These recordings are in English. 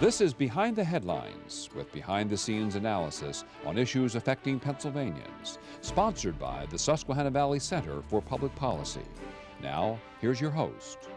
This is Behind the Headlines, with behind-the-scenes analysis on issues affecting Pennsylvanians, sponsored by the Susquehanna Valley Center for Public Policy. Now, here's your host.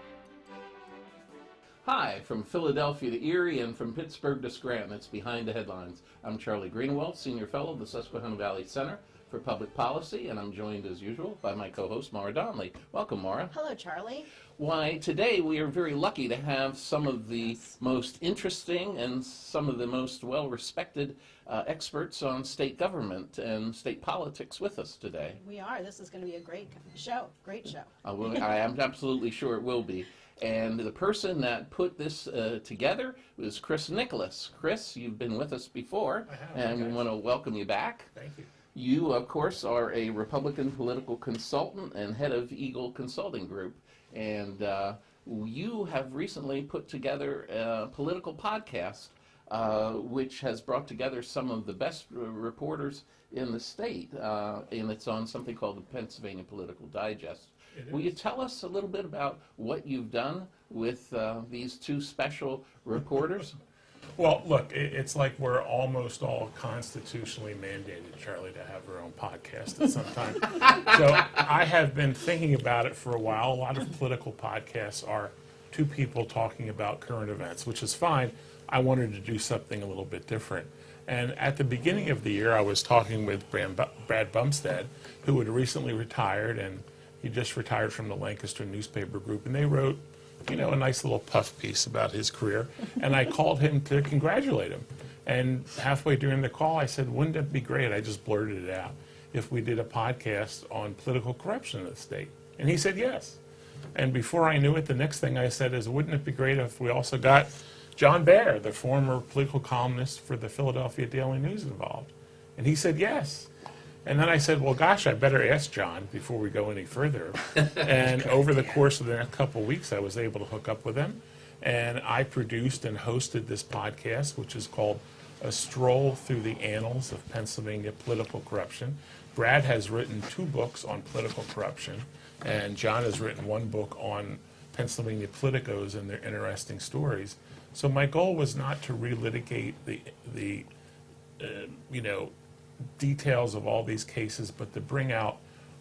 Hi, from Philadelphia to Erie and from Pittsburgh to Scranton, it's Behind the Headlines. I'm Charlie Greenawalt, Senior Fellow of the Susquehanna Valley Center for Public Policy, and I'm joined, as usual, by my co-host, Maura Donley. Welcome, Maura. Hello, Charlie. Why, today we are very lucky to have some of the most interesting and some of the most well-respected experts on state government and state politics with us today. We are. This is going to be a great show. Great show. I am absolutely sure it will be. And the person that put this together was Chris Nicholas. Chris, you've been with us before, and we want to welcome you back. Thank you. You, of course, are a Republican political consultant and head of Eagle Consulting Group. And you have recently put together a political podcast, which has brought together some of the best reporters in the state, and it's on something called the Pennsylvania Political Digest. Will you tell us a little bit about what you've done with these two special reporters? Well, look, it's like we're almost all constitutionally mandated, Charlie, to have our own podcast at some time. So I have been thinking about it for a while. A lot of political podcasts are two people talking about current events, which is fine. I wanted to do something a little bit different. And at the beginning of the year, I was talking with Brad Bumsted, who had recently retired, and he just retired from the Lancaster newspaper group, and they wrote, a nice little puff piece about his career. And I called him to congratulate him. And halfway during the call, I said, wouldn't it be great, I just blurted it out, if we did a podcast on political corruption in the state? And he said yes. And before I knew it, the next thing I said is, wouldn't it be great if we also got John Baer, the former political columnist for the Philadelphia Daily News, involved? And he said yes. And then I said, well, gosh, I better ask John before we go any further. And over the course of the next couple of weeks, I was able to hook up with him. And I produced and hosted this podcast, which is called A Stroll Through the Annals of Pennsylvania Political Corruption. Brad has written 2 books on political corruption, and John has written 1 book on Pennsylvania politicos and their interesting stories. So my goal was not to relitigate the details of all these cases, but to bring out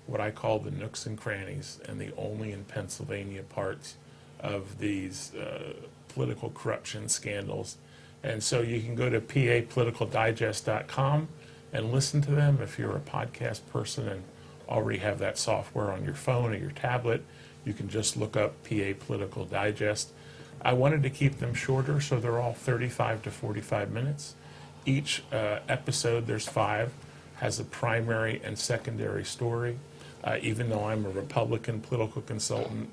what I call the nooks and crannies and the only in Pennsylvania parts of these political corruption scandals. And so you can go to papoliticaldigest.com and listen to them. If you're a podcast person and already have that software on your phone or your tablet, you can just look up PA Political Digest. I wanted to keep them shorter, so they're all 35 to 45 minutes. Each episode, there's 5, has a primary and secondary story. Even though I'm a Republican political consultant,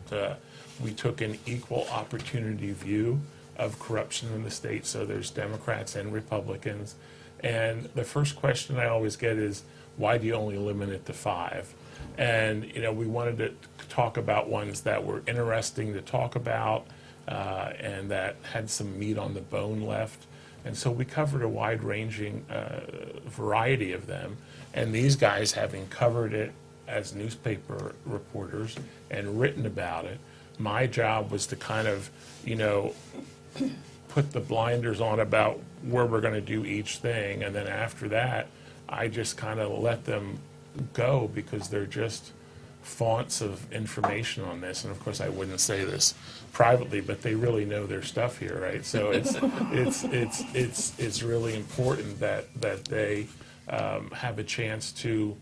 we took an equal opportunity view of corruption in the state, so there's Democrats and Republicans. And the first question I always get is, why do you only limit it to 5? And, we wanted to talk about ones that were interesting to talk about and that had some meat on the bone left. And so we covered a wide-ranging variety of them. And these guys, having covered it as newspaper reporters and written about it, my job was to kind of, put the blinders on about where we're going to do each thing. And then after that, I just kind of let them go because they're just fonts of information on this. And of course, I wouldn't say this privately, but they really know their stuff here, right? So it's really important that they have a chance to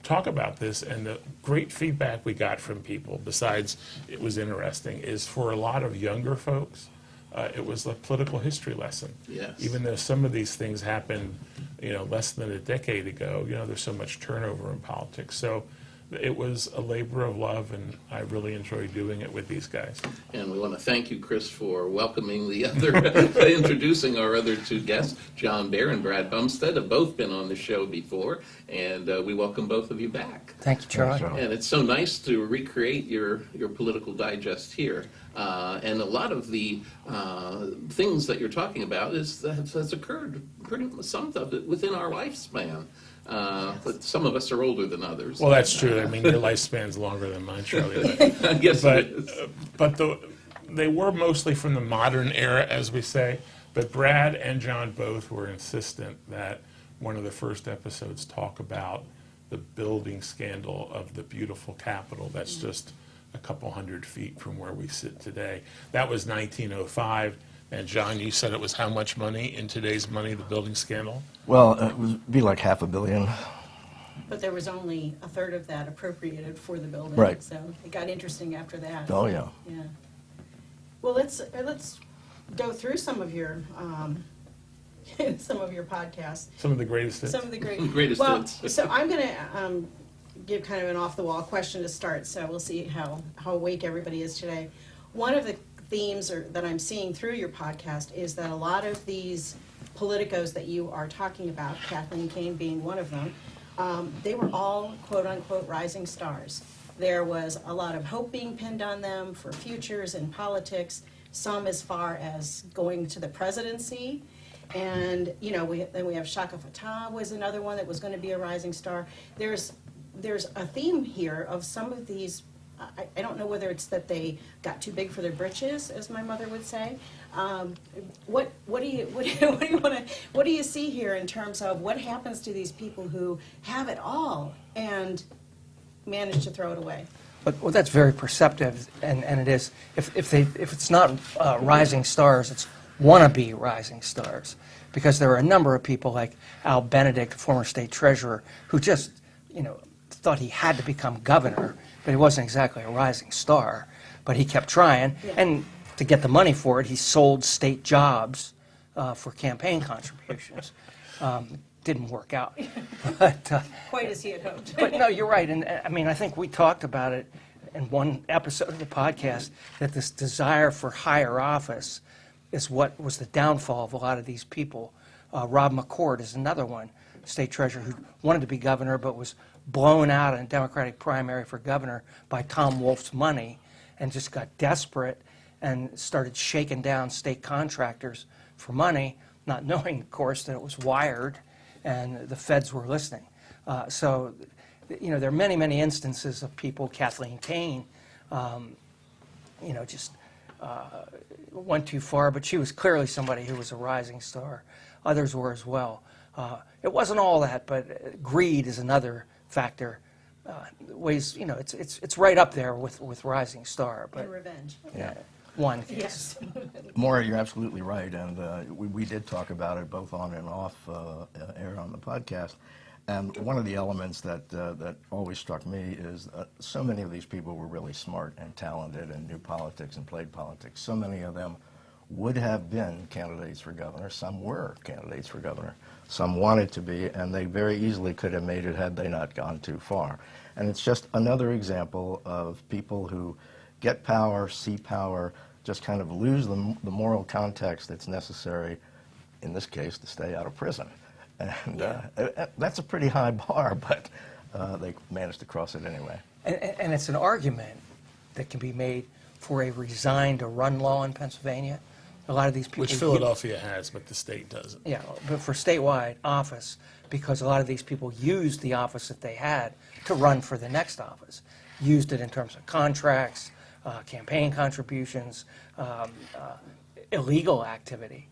talk about this. And the great feedback we got from people, besides it was interesting, is for a lot of younger folks, it was a political history lesson. Yes. Even though some of these things happened, less than a decade ago, there's so much turnover in politics. So it was a labor of love, and I really enjoyed doing it with these guys. And we want to thank you, Chris, for welcoming the other, introducing our other 2 guests. John Baer and Brad Bumsted have both been on the show before, and we welcome both of you back. Thank you, Charlie. And it's so nice to recreate your political digest here. And a lot of the things that you're talking about has occurred, some of it within our lifespan. But some of us are older than others. Well, that's true. I mean, your lifespan's longer than mine, Charlie. Yes, but they were mostly from the modern era, as we say. But Brad and John both were insistent that one of the first episodes talk about the building scandal of the beautiful Capitol that's just a couple hundred feet from where we sit today. That was 1905. And John, you said it was how much money in today's money, the building scandal? Well, it would be like $500 million. But there was only a third of that appropriated for the building. Right. So it got interesting after that. Oh, yeah. Yeah. Well, let's go through some of your podcasts. Some of the greatest hits. Some of the Greatest well, hits. so I'm going to give kind of an off-the-wall question to start, so we'll see how awake everybody is today. One of the themes that I'm seeing through your podcast is that a lot of these politicos that you are talking about, Kathleen Kane being one of them, they were all quote-unquote rising stars. There was a lot of hope being pinned on them for futures in politics, some as far as going to the presidency. And, then we have Shaka Fatah was another one that was going to be a rising star. There's a theme here of some of these, I don't know whether it's that they got too big for their britches, as my mother would say. What do you see here in terms of what happens to these people who have it all and manage to throw it away? Well, that's very perceptive, and it is. If it's not rising stars, it's wannabe rising stars, because there are a number of people like Al Benedict, former state treasurer, who just thought he had to become governor, but he wasn't exactly a rising star. But he kept trying, and to get the money for it, he sold state jobs for campaign contributions. Didn't work out. But, Quite as he had hoped. but no, you're right. And I mean, I think we talked about it in one episode of the podcast, that this desire for higher office is what was the downfall of a lot of these people. Rob McCord is another one, state treasurer, who wanted to be governor but was blown out in a Democratic primary for governor by Tom Wolf's money, and just got desperate and started shaking down state contractors for money, not knowing, of course, that it was wired and the feds were listening. So, there are many, many instances of people, Kathleen Kane, just went too far, but she was clearly somebody who was a rising star. Others were as well. It wasn't all that, but greed is another factor. Ways, it's right up there with rising star. But And revenge. Yeah. one case. Yes. Maura, you're absolutely right, and we did talk about it both on and off air on the podcast. And one of the elements that always struck me is so many of these people were really smart and talented and knew politics and played politics. So many of them would have been candidates for governor. Some were candidates for governor. Some wanted to be, and they very easily could have made it had they not gone too far. And it's just another example of people who get power, see power, just kind of lose the moral context that's necessary, in this case, to stay out of prison. And that's a pretty high bar, but they managed to cross it anyway. And it's an argument that can be made for a resign to run law in Pennsylvania. A lot of these people... Which Philadelphia has, but the state doesn't. Yeah, but for statewide office, because a lot of these people used the office that they had to run for the next office. Used it in terms of contracts, campaign contributions, illegal activity.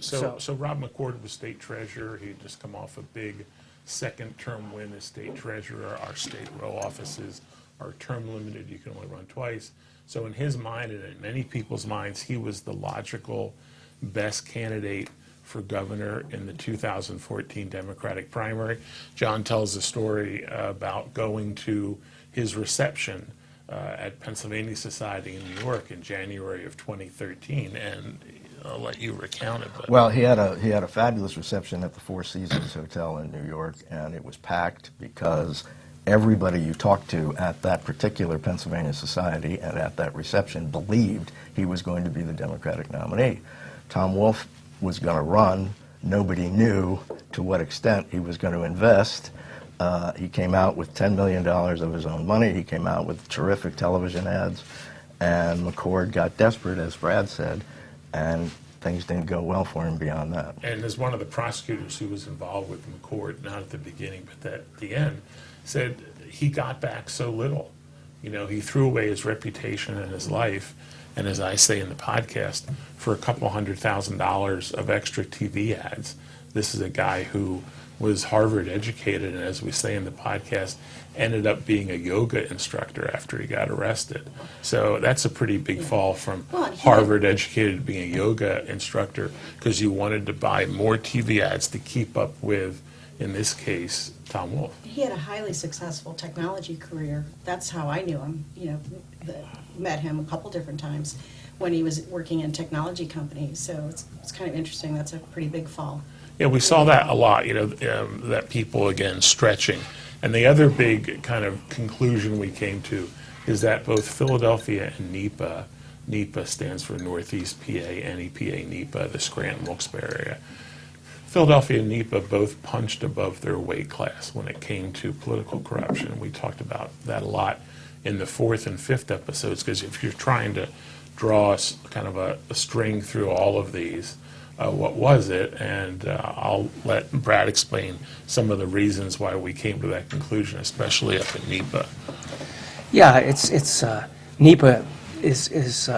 So Rob McCord was state treasurer. He'd just come off a big second-term win as state treasurer. Our state row offices are term limited. You can only run twice. So in his mind, and in many people's minds, he was the logical, best candidate for governor in the 2014 Democratic primary. John tells a story about going to his reception at Pennsylvania Society in New York in January of 2013, and I'll let you recount it. But. Well, he had a fabulous reception at the Four Seasons Hotel in New York, and it was packed because everybody you talked to at that particular Pennsylvania Society and at that reception believed he was going to be the Democratic nominee. Tom Wolf was going to run. Nobody knew to what extent he was going to invest. He came out with $10 million of his own money. He came out with terrific television ads, and McCord got desperate, as Brad said, and things didn't go well for him beyond that. And as one of the prosecutors who was involved with McCord, not at the beginning but at the end, said he got back so little You know, he threw away his reputation and his life, and as I say in the podcast, for a couple $100,000 of extra TV ads. This is a guy who was Harvard educated, and as we say in the podcast, ended up being a yoga instructor after he got arrested. So that's a pretty big fall from Well, Harvard educated to being a yoga instructor because you wanted to buy more TV ads to keep up with, in this case, Tom Wolfe. He had a highly successful technology career. That's how I knew him, met him a couple different times when he was working in technology companies. So it's kind of interesting. That's a pretty big fall. Yeah, we saw that a lot, that people, again, stretching. And the other big kind of conclusion we came to is that both Philadelphia and NEPA stands for Northeast PA, NEPA, NEPA, the Scranton-Wilkes-Barre area. Philadelphia and NEPA both punched above their weight class when it came to political corruption. We talked about that a lot in the 4th and 5th episodes, because if you're trying to draw kind of a string through all of these, what was it? And I'll let Brad explain some of the reasons why we came to that conclusion, especially up in NEPA. Yeah, it's NEPA is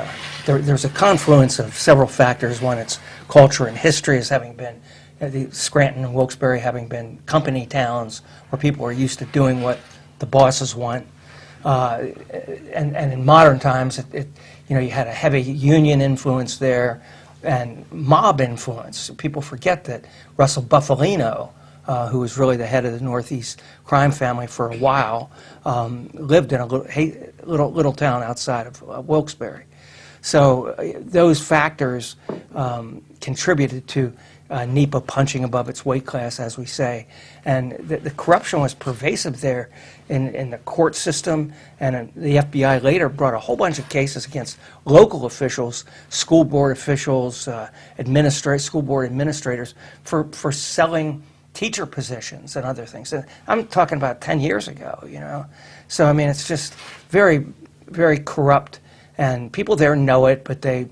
there's a confluence of several factors. One, it's culture and history as having been, the Scranton and Wilkes-Barre having been company towns where people are used to doing what the bosses want. And in modern times, you had a heavy union influence there and mob influence. People forget that Russell Buffalino, who was really the head of the Northeast crime family for a while, lived in a little town outside of Wilkes-Barre. So those factors contributed to NEPA punching above its weight class, as we say. And the corruption was pervasive there in the court system, and the FBI later brought a whole bunch of cases against local officials, school board officials, school board administrators, for selling teacher positions and other things. And I'm talking about 10 years ago, So, I mean, it's just very, very corrupt, and people there know it, but they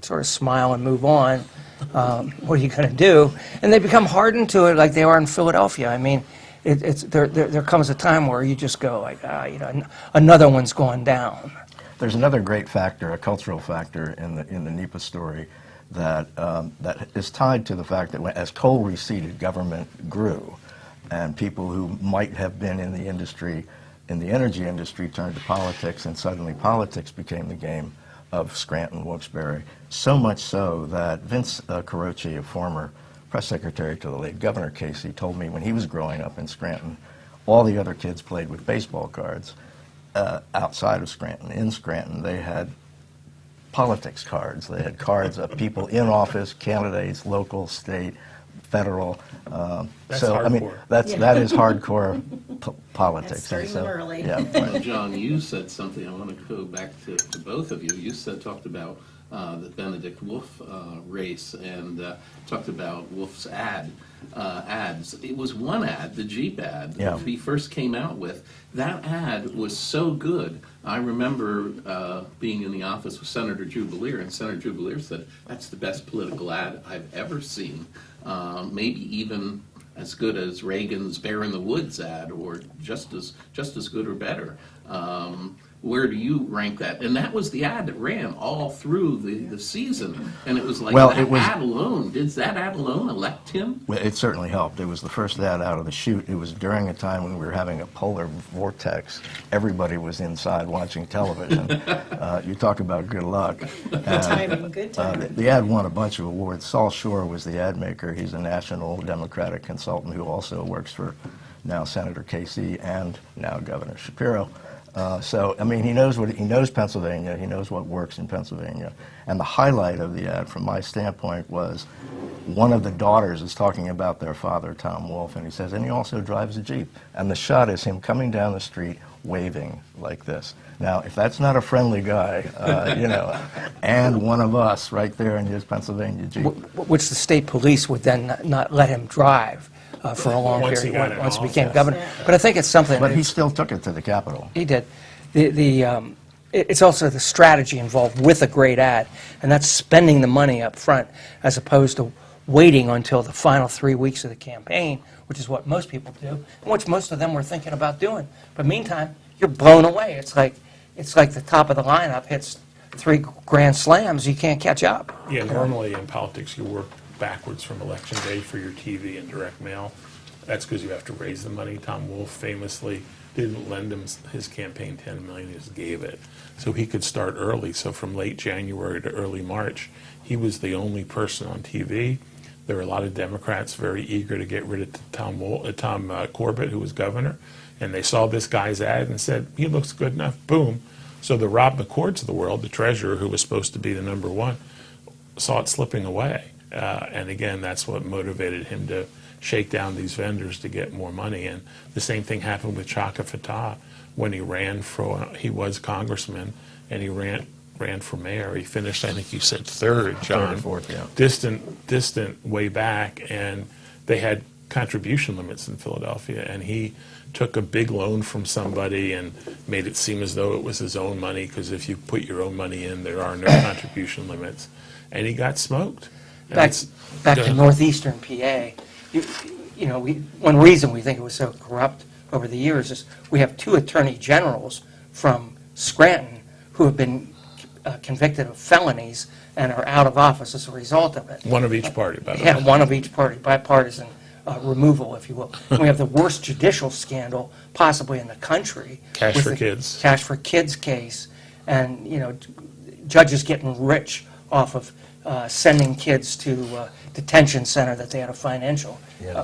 sort of smile and move on. What are you going to do? And they become hardened to it like they are in Philadelphia. I mean, there comes a time where you just go like, another one's gone down. There's another great factor, a cultural factor in the NEPA story that is tied to the fact that as coal receded, government grew, and people who might have been in the industry, in the energy industry, turned to politics, and suddenly politics became the game of Scranton, Wilkes-Barre, so much so that Vince Caroci, a former press secretary to the late Governor Casey, told me when he was growing up in Scranton, all the other kids played with baseball cards. Outside of Scranton, in Scranton, they had politics cards. They had cards of people in office, candidates, local, state, federal. That's so hardcore. I mean, that is hardcore politics. That's starting them early. Yeah, right. John, you said something, I want to go back to both of you. You talked about the Benedict Wolfe race and talked about Wolfe's ads. It was one ad, the Jeep ad, that he first came out with. That ad was so good. I remember being in the office with Senator Jubelier, and Senator Jubelier said, "That's the best political ad I've ever seen. Maybe even as good as Reagan's Bear in the Woods ad, or just as good or better." Where do you rank that? And that was the ad that ran all through the season, and it was like ad alone. Did that ad alone elect him? Well, it certainly helped. It was the first ad out of the chute. It was during a time when we were having a polar vortex. Everybody was inside watching television. You talk about good luck. Good timing, good timing. The ad won a bunch of awards. Saul Shore was the ad maker. He's a national Democratic consultant who also works for now Senator Casey and now Governor Shapiro. So, I mean, he knows Pennsylvania. He knows what works in Pennsylvania. And the highlight of the ad, from my standpoint, was one of the daughters is talking about their father, Tom Wolfe, and he says, and he also drives a Jeep. And the shot is him coming down the street waving like this. Now, if that's not a friendly guy, and one of us right there in his Pennsylvania Jeep. Which the state police would then not let him drive. For a long period once he became governor. Yeah. But I think it's something. But he still took it to the Capitol. He did. It's also the strategy involved with a great ad, and that's spending the money up front as opposed to waiting until the final 3 weeks of the campaign, which is what most people do, and which most of them were thinking about doing. But meantime, you're blown away. It's like it's like the top of the lineup hits 3 grand slams, you can't catch up. Yeah, normally in politics, you work backwards from election day for your TV and direct mail. That's because you have to raise the money. Tom Wolfe famously didn't lend him his campaign $10 million, he just gave it. So he could start early. So from late January to early March, he was the only person on TV. There were a lot of Democrats very eager to get rid of Tom Corbett, who was governor, and they saw this guy's ad and said, he looks good enough, boom. So the Rob McCords of the world, the treasurer, who was supposed to be the number one, saw it slipping away. And again, that's what motivated him to shake down these vendors to get more money. And the same thing happened with Chaka Fattah when he ran for, he was congressman, and he ran for mayor. He finished, I think you said third, John. Third or fourth, yeah. Distant way back, and they had contribution limits in Philadelphia, and he took a big loan from somebody and made it seem as though it was his own money, because if you put your own money in, there are no contribution limits, and he got smoked. And Back to northeastern PA, one reason we think it was so corrupt over the years is we have 2 attorney generals from Scranton who have been convicted of felonies and are out of office as a result of it. One of each party, by the way. Yeah, one of each party, bipartisan removal, if you will. And we have the worst judicial scandal possibly in the country. Cash with for the Kids. Cash for Kids case, and judges getting rich off of sending kids to detention center that they had a financial,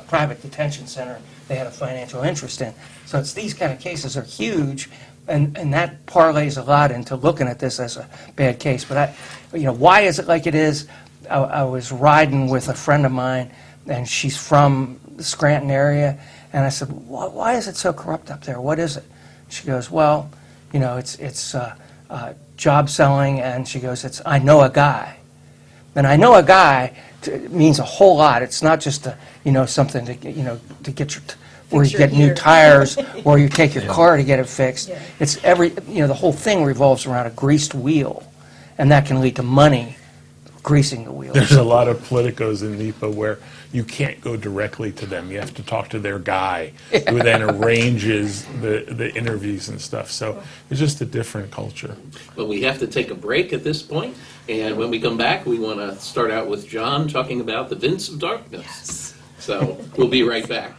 private detention center they had a financial interest in. So it's these kind of cases are huge, and that parlays a lot into looking at this as a bad case. But why is it like it is? I was riding with a friend of mine, and she's from the Scranton area, and I said, why is it so corrupt up there? What is it? She goes, well, it's job selling, and she goes, I know a guy. And I know a guy means a whole lot. It's not just something to to get where you get new tires or you take your car to get it fixed. Yeah. It's the whole thing revolves around a greased wheel, and that can lead to money greasing the wheel. There's a lot of politicos in NEPA where you can't go directly to them. You have to talk to their guy, who then arranges the interviews and stuff. So it's just a different culture. But we have to take a break at this point, and when we come back, we want to start out with John talking about the Vince of Darkness. Yes. So we'll be right back.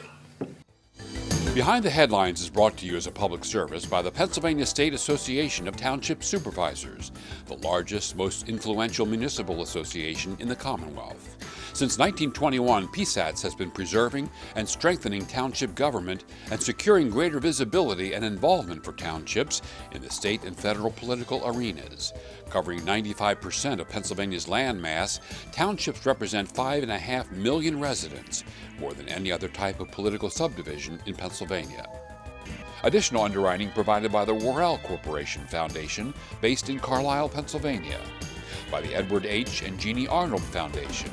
Behind the Headlines is brought to you as a public service by the Pennsylvania State Association of Township Supervisors, the largest, most influential municipal association in the Commonwealth. Since 1921, PSATS has been preserving and strengthening township government and securing greater visibility and involvement for townships in the state and federal political arenas. Covering 95% of Pennsylvania's land mass, townships represent 5.5 million residents, more than any other type of political subdivision in Pennsylvania. Additional underwriting provided by the Worrell Corporation Foundation, based in Carlisle, Pennsylvania, by the Edward H. and Jeannie Arnold Foundation,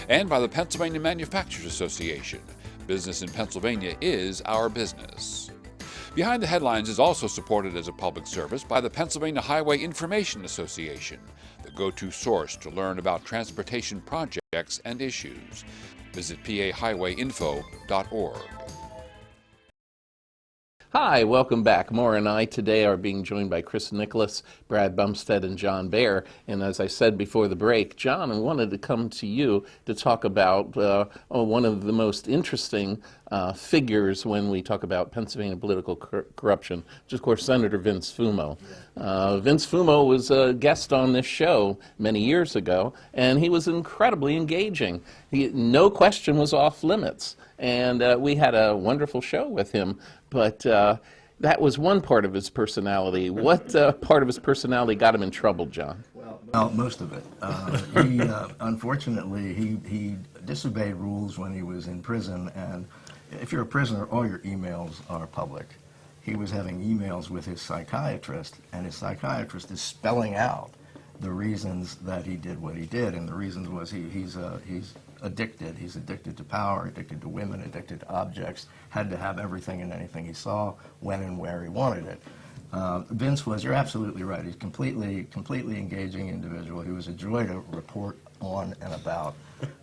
and by the Pennsylvania Manufacturers Association. Business in Pennsylvania is our business. Behind the Headlines is also supported as a public service by the Pennsylvania Highway Information Association, the go-to source to learn about transportation projects and issues. Visit pahighwayinfo.org. Hi, welcome back. Maura and I today are being joined by Chris Nicholas, Brad Bumsted, and John Baer. And as I said before the break, John, I wanted to come to you to talk about one of the most interesting figures when we talk about Pennsylvania political corruption, which is, of course, Senator Vince Fumo. Vince Fumo was a guest on this show many years ago, and he was incredibly engaging. No question was off limits. And we had a wonderful show with him, but that was one part of his personality. What part of his personality got him in trouble, John? Well, most of it. Unfortunately, he disobeyed rules when he was in prison, and if you're a prisoner, all your emails are public. He was having emails with his psychiatrist, and his psychiatrist is spelling out the reasons that he did what he did, and the reasons was he's addicted. He's addicted to power, addicted to women, addicted to objects, had to have everything and anything he saw, when and where he wanted it. Vince was, you're absolutely right, he's completely engaging individual. He was a joy to report on and about.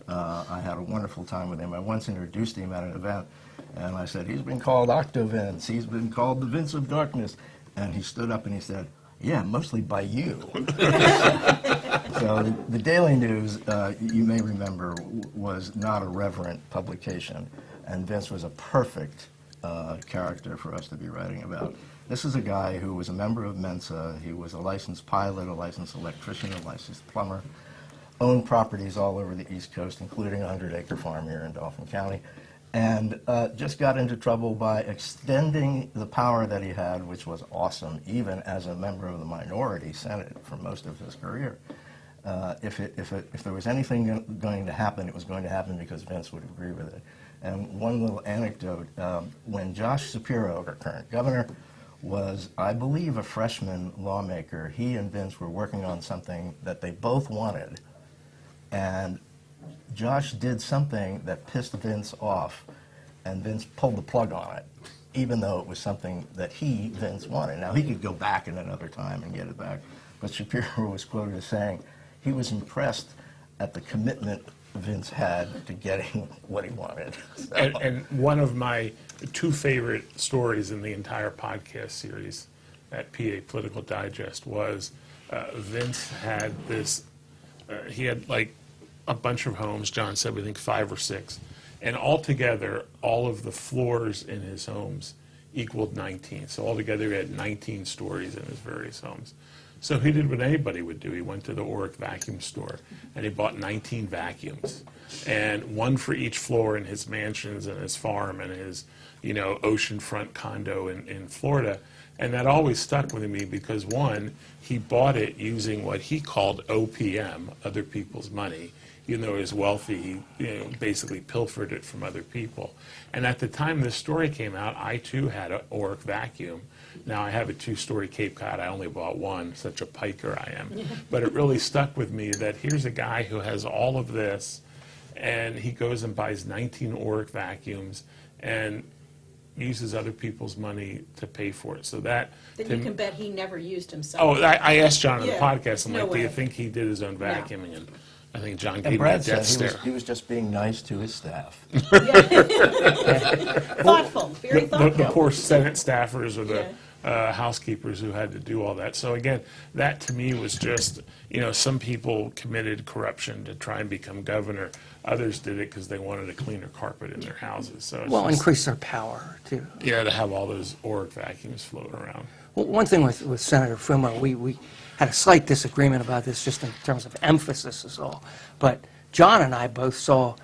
I had a wonderful time with him. I once introduced him at an event, and I said, he's been called Octo-Vince, he's been called the Vince of Darkness. And he stood up and he said, "Yeah, mostly by you." So the Daily News, you may remember, was not a reverent publication, and Vince was a perfect character for us to be writing about. This is a guy who was a member of Mensa. He was a licensed pilot, a licensed electrician, a licensed plumber, owned properties all over the East Coast, including a 100-acre farm here in Dauphin County, and just got into trouble by extending the power that he had, which was awesome, even as a member of the minority Senate for most of his career. If there was anything going to happen, it was going to happen because Vince would agree with it. And one little anecdote, when Josh Shapiro, our current governor, was, I believe, a freshman lawmaker, he and Vince were working on something that they both wanted. And Josh did something that pissed Vince off, and Vince pulled the plug on it, even though it was something that Vince, wanted. Now, he could go back in another time and get it back, but Shapiro was quoted as saying he was impressed at the commitment Vince had to getting what he wanted. So. And one of my two favorite stories in the entire podcast series at PA Political Digest was Vince had this, he had like a bunch of homes, John said, we think 5 or 6, and altogether, all of the floors in his homes equaled 19. So altogether, he had 19 stories in his various homes. So he did what anybody would do. He went to the Oric vacuum store and he bought 19 vacuums, and one for each floor in his mansions and his farm and his, oceanfront condo in Florida. And that always stuck with me because, one, he bought it using what he called OPM, other people's money. Even though he was wealthy, he basically pilfered it from other people. And at the time this story came out, I too had an Oric vacuum. Now I have a 2-story Cape Cod. I only bought one, such a piker I am. But it really stuck with me that here's a guy who has all of this, and he goes and buys 19 Oric vacuums and uses other people's money to pay for it. So that... Then you can bet he never used himself. Oh, I asked John on the Yeah, podcast, I'm no like, do you way. think he did his own vacuuming? And I think John And gave me a Brad death said stare. he was just being nice to his staff. Thoughtful, very thoughtful. The poor Senate staffers or the Yeah. housekeepers who had to do all that. So again, that to me was just, some people committed corruption to try and become governor. Others did it because they wanted a cleaner carpet in their houses. So it's Well, just, increase their power, too. yeah, to have all those Oric vacuums floating around. Well, one thing with Senator Fumo, we had a slight disagreement about this just in terms of emphasis is all. But John and I both saw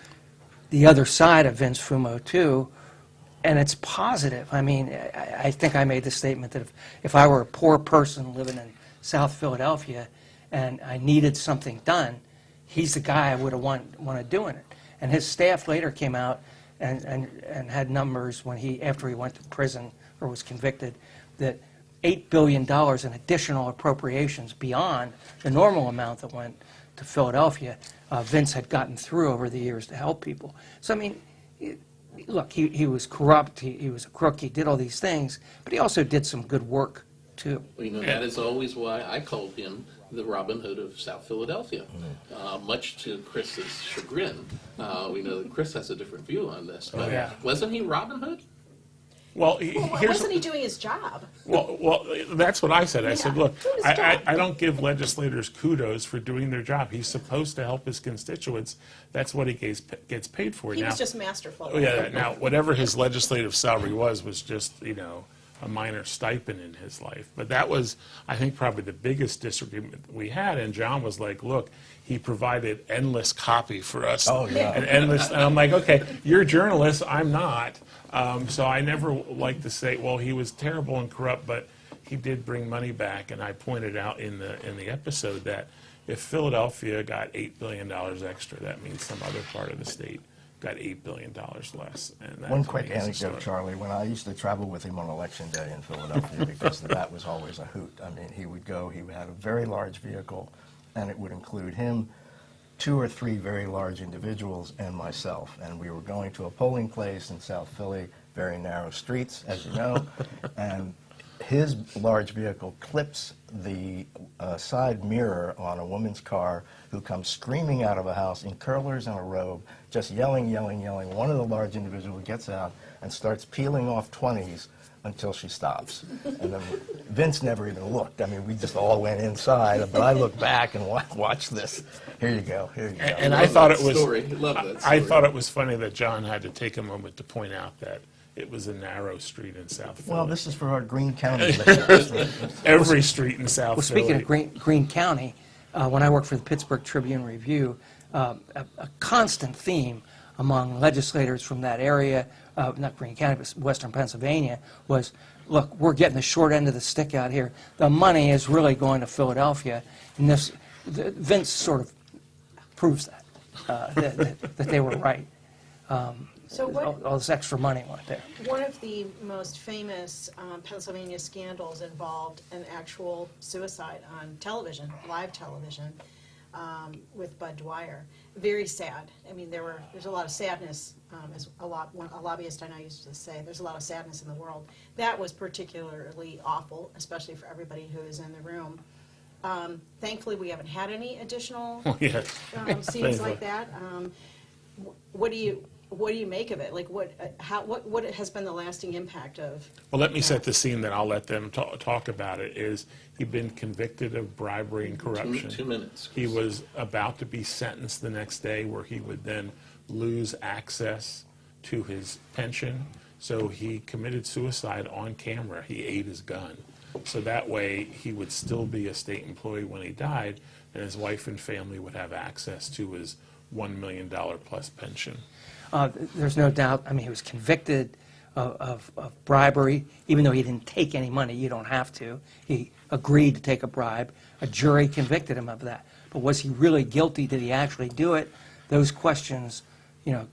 the other side of Vince Fumo, too, and it's positive. I mean, I think I made the statement that if I were a poor person living in South Philadelphia and I needed something done, he's the guy I would have wanted doing it. And his staff later came out and had numbers after he went to prison or was convicted, that $8 billion in additional appropriations beyond the normal amount that went to Philadelphia, Vince had gotten through over the years to help people. So, I mean, look, he was corrupt, he was a crook, he did all these things, but he also did some good work, too. Well, that is always why I called him the Robin Hood of South Philadelphia, much to Chris's chagrin. We know that Chris has a different view on this, but yeah. wasn't he Robin Hood? Well, Wasn't he doing his job? Well, that's what I said. I said, look, do his job. I don't give legislators kudos for doing their job. He's supposed to help his constituents. That's what he gets paid for. He now, was just masterful. oh, yeah. Now, whatever his legislative salary was just, a minor stipend in his life. But that was, I think, probably the biggest disagreement we had. And John was like, look, he provided endless copy for us. Oh, yeah. And I'm like, okay, you're a journalist, I'm not. So I never like to say, well, he was terrible and corrupt, but he did bring money back. And I pointed out in the episode that if Philadelphia got $8 billion extra, that means some other part of the state got $8 billion less. And that One to quick me is a anecdote, story. Charlie. When I used to travel with him on election day in Philadelphia, because that was always a hoot. I mean, he would had a very large vehicle, and it would include him, 2 or 3 very large individuals, and myself. And we were going to a polling place in South Philly, very narrow streets, as you know, and his large vehicle clips the side mirror on a woman's car who comes screaming out of a house in curlers and a robe, just yelling, yelling, yelling. One of the large individuals gets out and starts peeling off 20s until she stops. And then Vince never even looked. I mean, we just all went inside, but I looked back and watched this. Here you go, here you go. And I thought it was. Love that story. I thought it was funny that John had to take a moment to point out that it was a narrow street in South Philly. Well, this is for our Greene County listeners. Every street in South Well, Philly. speaking of Greene County, when I worked for the Pittsburgh Tribune Review, a constant theme among legislators from that area, not Greene County, but Western Pennsylvania, was, look, we're getting the short end of the stick out here. The money is really going to Philadelphia. And Vince sort of proves that they were right. So what, All this extra money went there. one of the most famous Pennsylvania scandals involved an actual suicide on television, live television, with Bud Dwyer. Very sad. I mean, there's a lot of sadness, as a lobbyist I know used to say, there's a lot of sadness in the world. That was particularly awful, especially for everybody who is in the room. Thankfully, we haven't had any additional Yes. scenes Thankfully. like that. What do you make of it? Like, what has been the lasting impact of? Well, let me set the scene, then I'll let them talk about it. He'd been convicted of bribery and corruption. 2 minutes. He was about to be sentenced the next day, where he would then lose access to his pension. So he committed suicide on camera. He ate his gun. So that way he would still be a state employee when he died, and his wife and family would have access to his $1 million plus pension. There's no doubt, I mean, he was convicted of bribery, even though he didn't take any money. You don't have to. He agreed to take a bribe. A jury convicted him of that. But was he really guilty? Did he actually do it? Those questions,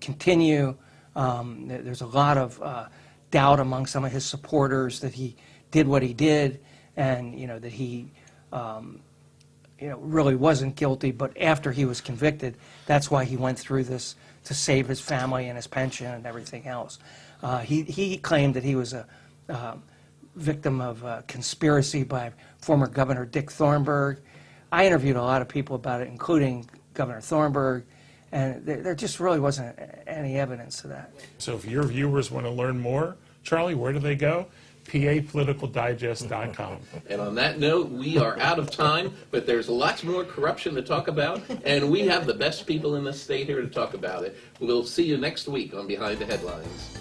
continue. There's a lot of doubt among some of his supporters that he did what he did, and that he really wasn't guilty. But after he was convicted, that's why he went through this, to save his family and his pension and everything else. He claimed that he was a victim of conspiracy by former Governor Dick Thornburg. I interviewed a lot of people about it, including Governor Thornburg, and there just really wasn't any evidence of that. So if your viewers want to learn more, Charlie, where do they go? PAPoliticaldigest.com. And on that note, we are out of time, but there's lots more corruption to talk about, and we have the best people in the state here to talk about it. We'll see you next week on Behind the Headlines.